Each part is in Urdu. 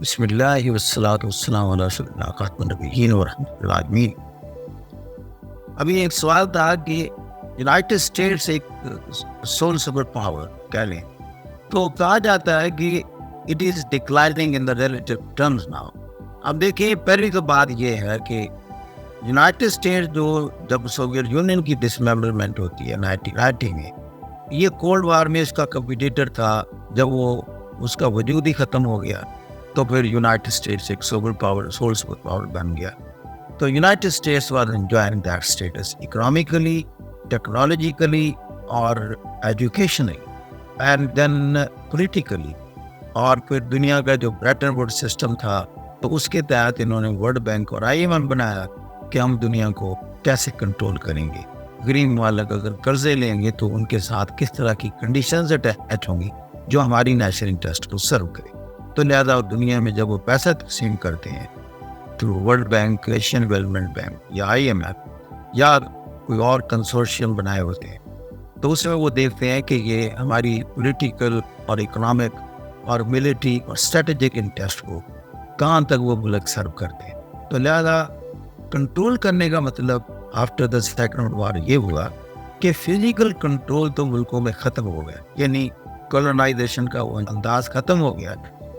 بسم اللہ والصلاۃ والسلام علی رسول اللہ خاتم النبیین ورحمۃ اللہ عالمین۔ ابھی ایک سوال تھا کہ یونائٹڈ اسٹیٹس ایک سول سپر پاور کہہ لیں تو کہا جاتا ہے کہ it is declining in the relative terms now. اب دیکھیے، پہلی تو بات یہ ہے کہ یونائٹڈ اسٹیٹس جو جب سوویت یونین کی ڈسممبرمنٹ ہوتی ہے 1990 میں، یہ کولڈ وار میں اس کا کمپیٹیٹر تھا۔ جب وہ اس کا وجود ہی ختم ہو گیا تو پھر یونائٹڈ اسٹیٹس ایک سول سپر پاور بن گیا۔ تو United States was enjoying that status economically, technologically اور ایجوکیشنلی اینڈ دین پولیٹیکلی۔ اور پھر دنیا کا جو بریٹن ووڈ سسٹم تھا تو اس کے تحت انہوں نے ورلڈ بینک اور IMF بنایا کہ ہم دنیا کو کیسے کنٹرول کریں گے، غریب ممالک اگر قرضے لیں گے تو ان کے ساتھ کس طرح کی کنڈیشنز اٹیچ ہوں گی جو ہماری نیشنل انٹرسٹ کو سرو کرے۔ تو لہذا دنیا میں جب وہ پیسہ تقسیم کرتے ہیں through world bank, Asian Development bank یا IMF یا کوئی اور کنسورشیم بنائے ہوتے ہیں، تو اس میں وہ دیکھتے ہیں کہ یہ ہماری پولیٹیکل اور اکنامک اور ملٹری اور اسٹریٹجک انٹرسٹ کو کہاں تک وہ ملک سرو کرتے ہیں۔ تو لہذا کنٹرول کرنے کا مطلب آفٹر دا سیکنڈ وار یہ ہوا کہ فزیکل کنٹرول تو ملکوں میں ختم ہو گیا، یعنی کولونائزیشن کا وہ انداز ختم ہو گیا،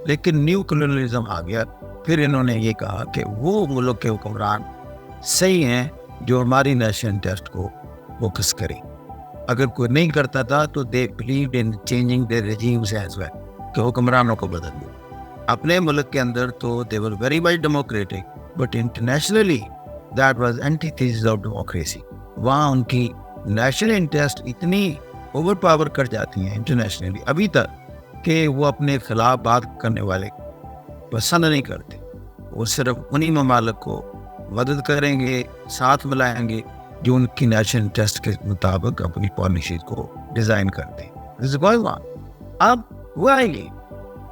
لیکن نیو کولونیلزم آ گیا۔ پھر انہوں نے یہ کہا کہ وہ ملک کے حکمران صحیح ہیں جو ہماری نیشنل انٹرسٹ کو فوکس کریں۔ اگر کوئی نہیں کرتا تھا تو they believed in changing their regimes as well, کہ حکمرانوں کو بدل دو۔ اپنے ملک کے اندر تو they were very much democratic, but internationally that was antithesis of democracy. وہاں ان کی نیشنل انٹرسٹ اتنی اوور پاور کر جاتی ہیں انٹرنیشنلی ابھی تک کہ وہ اپنے خلاف بات کرنے والے پسند نہیں کرتے۔ وہ صرف انہی ممالک کو مدد کریں گے، ساتھ ملائیں گے جو ان کی نیشنل انٹرسٹ کے مطابق اپنی پالیسیز کو ڈیزائن کرتے ہیں۔ اب ہوا یہ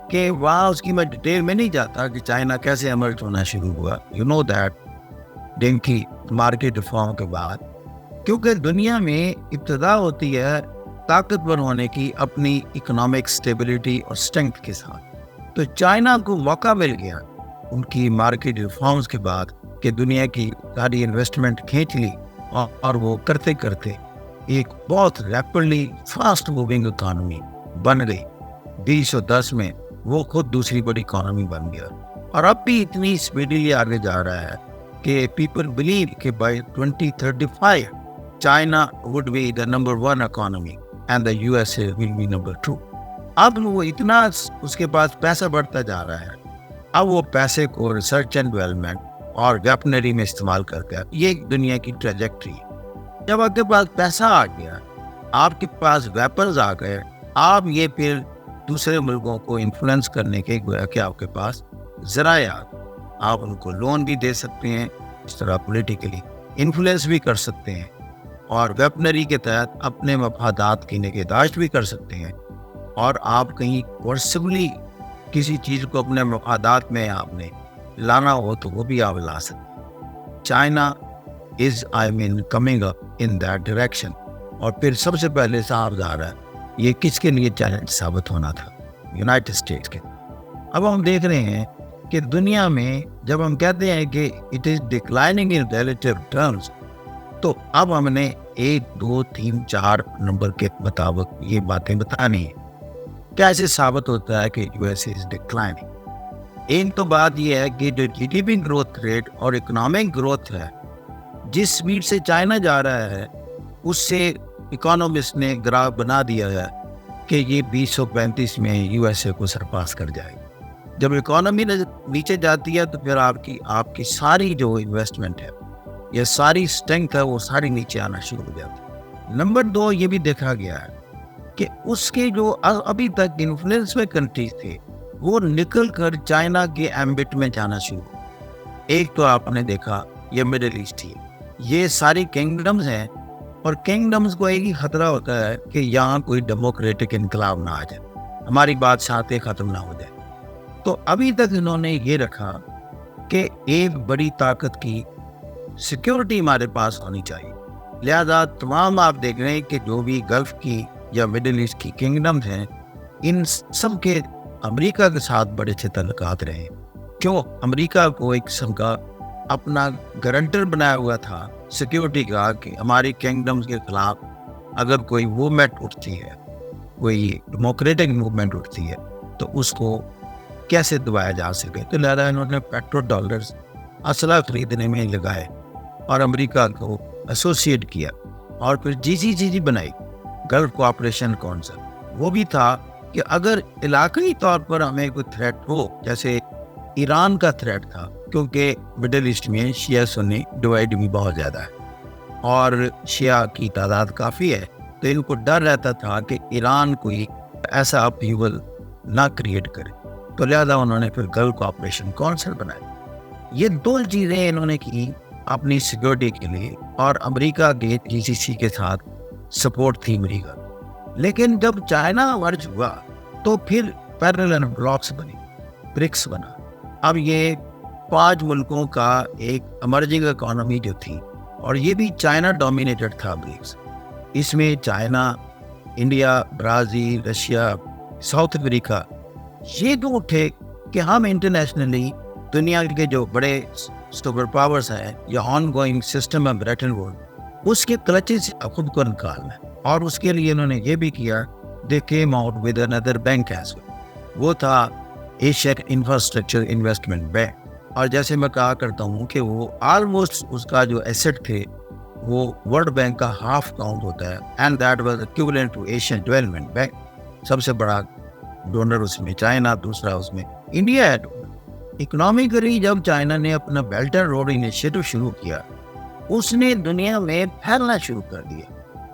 کہ وہاں اس کی میں ڈیٹیل میں نہیں جاتا کہ چائنا کیسے ایمرج ہونا شروع ہوا۔ یو نو دیٹ ڈنگ کی مارکیٹ ریفارم کے بعد، کیونکہ دنیا میں ابتدا ہوتی ہے طاقتور ہونے کی اپنی اکنامک سٹیبلٹی اور اسٹرینتھ کے ساتھ۔ تو چائنا کو موقع مل گیا ان کی مارکیٹ ریفارمز کے بعد کہ دنیا کی ساری انویسٹمنٹ کھینچ لی، اور وہ کرتے کرتے ایک بہت ریپڈلی فاسٹ موونگ اکانومی بن گئی۔ 2010 میں وہ خود دوسری بڑی اکانومی بن گیا، اور اب بھی اتنی اسپیڈلی آگے جا رہا ہے کہ پیپل بلیو کہ by 2035 China would be the number 1 economy and the USA will be number 2۔ اب وہ اتنا اس کے پاس پیسہ بڑھتا جا رہا ہے، اب وہ پیسے کو ریسرچ اینڈ ڈیولپمنٹ اور ویپنری میں استعمال کرتا ہے۔ یہ ایک دنیا کی ٹریجیکٹری ہے۔ جب آپ کے پاس پیسہ آ گیا، آپ کے پاس ویپنز آ گئے، آپ یہ پھر دوسرے ملکوں کو انفلوئنس کرنے کے گویا کہ آپ کے پاس ذرائع، آپ ان کو لون بھی دے سکتے ہیں، اس طرح پولیٹیکلی انفلوئنس بھی کر سکتے ہیں، اور ویپنری کے تحت اپنے مفادات کی نگہداشت بھی کر سکتے ہیں۔ اور آپ کہیں فورسبلی کسی چیز کو اپنے مفادات میں آپ نے لانا ہو تو وہ بھی آپ لا سکتے ہیں۔ China is coming up in that direction, اور پھر سب سے پہلے صاحب ظاہر ہے یہ کس کے لیے چیلنج ثابت ہونا تھا؟ یونائٹڈ اسٹیٹس کے۔ اب ہم دیکھ رہے ہیں کہ دنیا میں جب ہم کہتے ہیں کہ it is declining in relative terms, تو اب ہم نے 1 2 3 4 نمبر کے مطابق یہ باتیں بتانی ہیں۔ کیسے ثابت ہوتا ہے کہ USA از ڈکلائننگ؟ ایک تو بات یہ ہے کہ جو GDP گروتھ ریٹ اور اکنامک گروتھ ہے، جس سپیڈ سے چائنا جا رہا ہے، اس سے اکانومسٹ نے گراف بنا دیا ہے کہ یہ 2035 میں USA کو سرپاس کر جائے گا۔ جب اکانومی نیچے جاتی ہے تو پھر آپ کی ساری جو انویسٹمنٹ ہے، یہ ساری اسٹرینتھ ہے، وہ ساری نیچے آنا شروع ہو جاتی ہے۔ نمبر 2 یہ بھی دیکھا گیا ہے کہ اس کے جو ابھی تک انفلوئنس میں کنٹریز تھے وہ نکل کر چائنا کے ایمبٹ میں جانا شروع ہو۔ ایک تو آپ نے دیکھا یہ مڈل ایسٹ ہی، یہ ساری کنگڈمز ہیں، اور کنگڈمز کو ایک ہی خطرہ ہوتا ہے کہ یہاں کوئی ڈیموکریٹک انقلاب نہ آ جائے، ہماری بادشاہتیں ختم نہ ہو جائے۔ تو ابھی تک انہوں نے یہ رکھا کہ ایک بڑی طاقت کی سیکیورٹی ہمارے پاس ہونی چاہیے۔ لہذا تمام آپ دیکھ رہے ہیں کہ جو بھی گلف کی یا مڈل ایسٹ کی کنگڈمز ہیں، ان سب کے امریکہ کے ساتھ بڑے اچھے تعلقات رہے. کیوں؟ امریکہ کو ایک قسم کا اپنا گارنٹر بنایا ہوا تھا سیکیورٹی کا کہ ہماری کنگڈمز کے خلاف اگر کوئی موومنٹ اٹھتی ہے, کوئی ڈیموکریٹک موومنٹ اٹھتی ہے, تو اس کو کیسے دبایا جا سکے. تو لہٰذا انہوں نے پیٹرو ڈالرز اسلحہ خریدنے میں لگائے اور امریکہ کو ایسوسیٹ کیا, اور پھر جی بنائی, گلف کوآپریشن کونسل. وہ بھی تھا کہ اگر علاقائی طور پر ہمیں کوئی تھریٹ ہو, جیسے ایران کا تھریٹ تھا, کیونکہ مڈل ایسٹ میں شیعہ سنی ڈیوائڈ بھی بہت زیادہ ہے اور شیعہ کی تعداد کافی ہے, تو ان کو ڈر رہتا تھا کہ ایران کوئی ایسا اپہیول نہ کریٹ کرے. تو لہذا انہوں نے پھر گلف کوآپریشن کونسل بنایا. یہ دو چیزیں انہوں نے کی اپنی سیکورٹی کے لیے, اور امریکہ کے GCC کے ساتھ سپورٹ تھی امریکہ. لیکن جب چائنا مرج ہوا تو پھر پیرلل بلاکس بنی, برکس بنا. اب یہ 5 ملکوں کا ایک امرجنگ اکانومی جو تھی, اور یہ بھی چائنا ڈومینیٹڈ تھا برکس. اس میں China, India, Brazil, Russia, South Africa, یہ دو اٹھے کہ ہم انٹرنیشنلی دنیا کے جو بڑے سپر پاورز ہیں یا ongoing system of Bretton Woods, اس کے کلچز سے خود کو نکالنا ہے. اور اس کے لیے انہوں نے یہ بھی کیا, دے کیم آؤٹ ود اندر بینک ایز ویل. وہ تھا ایشین انفراسٹرکچر انویسٹمنٹ بینک. اور جیسے میں کہا کرتا ہوں کہ وہ آلموسٹ اس کا جو ایسٹ تھے وہ ورلڈ بینک کا ہاف کاؤنٹ ہوتا ہے, and that was equivalent to Asian Development Bank. سب سے بڑا ڈونر اس میں چائنا, دوسرا اس میں انڈیا ہے. اکنامکلی جب چائنا نے اپنا بیلٹ اینڈ روڈ انیشیٹو شروع کیا, اس نے دنیا میں پھیلنا شروع کر دیا.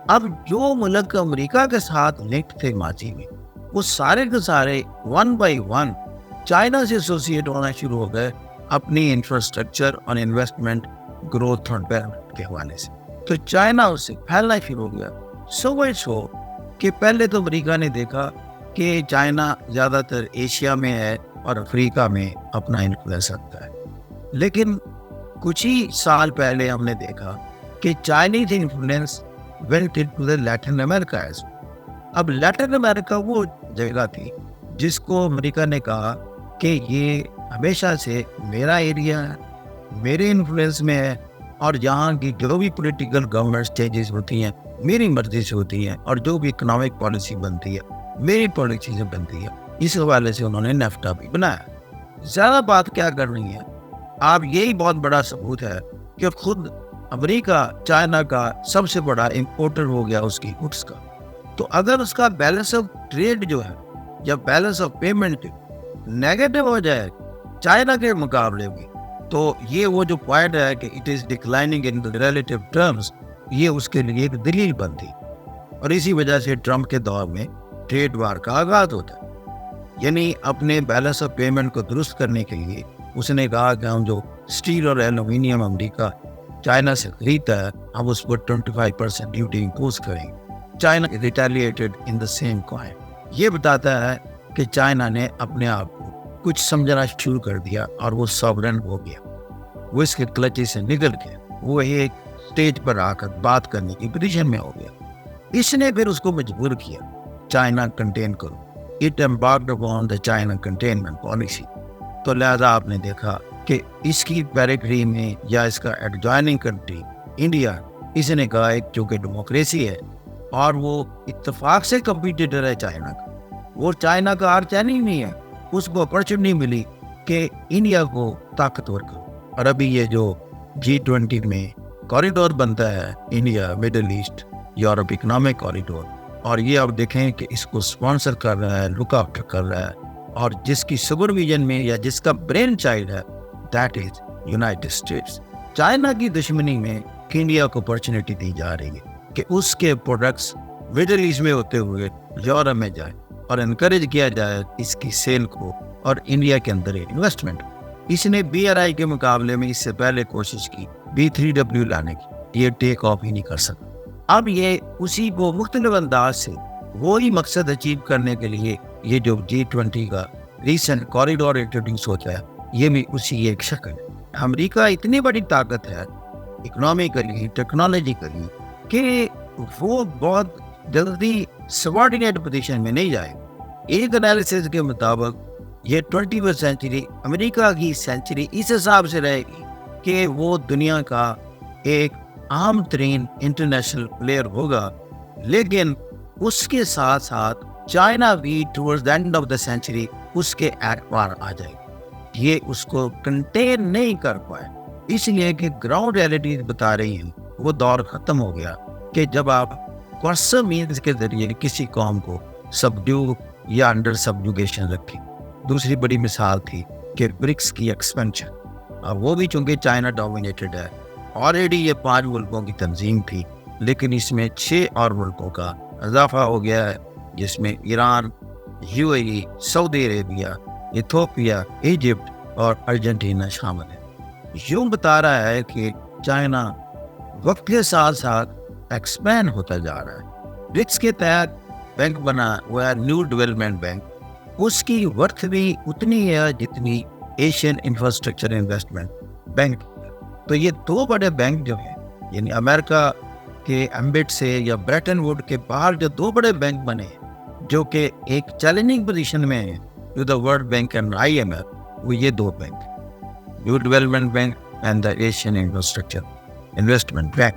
اب جو ملک امریکہ کے ساتھ لنکڈ تھے ماضی میں, وہ سارے کے سارے 1 by 1 چائنا سے ایسوسیٹ ہونا شروع ہو گئے اپنی انفراسٹرکچر اور انویسٹمنٹ گروتھ اور ڈیولپمنٹ کے حوالے سے. تو چائنا اس سے پھیلنا شروع ہو گیا. سو مچ ہو کہ پہلے تو امریکہ نے دیکھا کہ چائنا زیادہ تر ایشیا میں ہے اور افریقہ میں اپنا انفلوئنس رکھتا ہے. لیکن کچھ ہی سال پہلے ہم نے دیکھا کہ Chinese influence went into the Latin America as well. اب لیٹن امریکہ وہ جگہ تھی جس کو امریکہ نے کہا کہ یہ ہمیشہ سے میرا ایریا ہے, میرے انفلوئنس میں ہے, اور یہاں کی جو بھی پولیٹیکل گورنمنٹ چینجز ہوتی ہیں میری مرضی سے ہوتی ہیں, اور جو بھی اکنامک پالیسی بنتی ہے میری پالیسی سے بنتی ہے. اس حوالے سے انہوں نے نیفٹا بھی بنایا. زیادہ بات کیا کرنی ہے, آپ یہی بہت بڑا ثبوت ہے کہ خود امریکہ چائنا کا سب سے بڑا امپورٹر ہو گیا اس کی گڈس کا. تو اگر اس کا بیلنس آف ٹریڈ جو ہے یا بیلنس آف پیمنٹ نیگیٹو ہو جائے چائنا کے مقابلے میں, تو یہ وہ جو پوائنٹ ہے کہ it is declining in relative terms, یہ اس کے لیے ایک دلیل بنتی. اور اسی وجہ سے ٹرمپ کے دور میں ٹریڈ وار کا آغاز ہوتا ہے. یعنی اپنے بیلنس آف پیمنٹ کو درست کرنے کے لیے اس نے کہا کہ ہم جو اسٹیل اور ایلومینیم امریکہ چائنا سے خریدتا ہے ہم اس پر 25% ڈیوٹی امپوز کریں گے. China retaliated in the same coin. یہ بتاتا ہے کہ چائنا نے اپنے آپ کو کچھ سمجھنا شروع کر دیا اور وہ ساورن ہو گیا, وہ اس کے کلچے سے نکل گیا, وہ ایک اسٹیج پر آ کر بات کرنے کی پوزیشن میں ہو گیا. اس نے پھر اس کو مجبور کیا چائنا کنٹین کرو. It embarked upon the China containment policy. تو لہذا آپ نے دیکھا کہ اس کی پیریفری میں یا اس کا ایڈجوائننگ کنٹری انڈیا, اس نے کہا ایک چونکہ ڈیموکریسی ہے اور وہ اتفاق سے کمپیٹیٹر ہے چائنا کا, وہ چائنا کا آرچ اینی نہیں ہے, اس کو اپرچونٹی ملی کہ انڈیا کو طاقتور کرو. اور ابھی یہ جو G20 میں کوریڈور بنتا ہے India Middle East Europe economic corridor, اور یہ آپ دیکھیں کہ اس کو اسپانسر کر رہا ہے, لک آفٹر کر رہا ہے, اور جس کی سپرویژن میں یا جس کا برین چائلڈ ہے that is United States. China کی دشمنی میں انڈیا کو اپرچونٹی دی جا رہی ہے کہ اس کے پروڈکٹس مڈل ایسٹ میں ہوتے ہوئے یورپ میں جائیں اور انکریج کیا جائے اس کی سیل کو اور انڈیا کے اندر انویسٹمنٹ. اس نے BRI کے مقابلے میں اس سے پہلے کوشش کی B3W لانے کی, یہ ٹیک آف ہی نہیں کر سکا. اب یہ اسی کو مختلف انداز سے وہی مقصد اچیو کرنے کے لیے یہ جو G20 کا ریسنٹ کوریڈور انٹروڈیوس ہوتا ہے یہ بھی اسی ایک شکل ہے. امریکہ اتنی بڑی طاقت ہے اکنامیکلی ٹیکنالوجیکلی کہ وہ بہت جلدی سبارڈینیٹ پوزیشن میں نہیں جائے, ایک انالیسس کے مطابق یہ 21 سینچری امریکہ کی سینچری اس حساب سے رہے گی کہ وہ دنیا کا ایک عام ترین انٹرنیشنل پلیئر ہوگا، لیکن اس کے ساتھ ساتھ چائنا بھی towards the end of the century اس کے اعتبار آ جائے گی۔ یہ اس کو کنٹین نہیں کر پائے، اس لیے کہ گراؤنڈ ریئلٹیز بتا رہی ہیں وہ دور ختم ہو گیا کہ جب آپ کوارسر مینز کے ذریعے کسی قوم کو سبڈیو یا انڈر سبجوگیشن رکھیں۔ دوسری بڑی مثال تھی کہ برکس کی ایکسپینشن، اور وہ بھی چونکہ چائنا ڈومینیٹڈ ہے، آلریڈی یہ 5 ملکوں کی تنظیم تھی، لیکن اس میں 6 اور ملکوں کا اضافہ ہو گیا ہے، جس میں Iran, you a E, Saudi Arabia, Ethiopia, Egypt اور ارجنٹینا شامل ہے۔ یوں بتا رہا ہے کہ چائنا وقت کے ساتھ ساتھ ایکسپینڈ ہوتا جا رہا ہے۔ برکس کے تحت بینک بنا ہوا ہے نیو ڈیولپمنٹ بینک، اس کی ورتھ بھی اتنی ہے جتنی ایشین انفراسٹرکچر انویسٹمنٹ بینک۔ تو یہ 2 بڑے بینک جو ہیں، یعنی امریکہ کے ایمبٹ سے یا بریٹن ووڈ کے باہر جو 2 بڑے بینک بنے ہیں، جو کہ ایک چیلنجنگ پوزیشن میں ہیں to the World Bank and IMF، وہ یہ 2 bank, New Development Bank and the Asian Infrastructure Investment bank.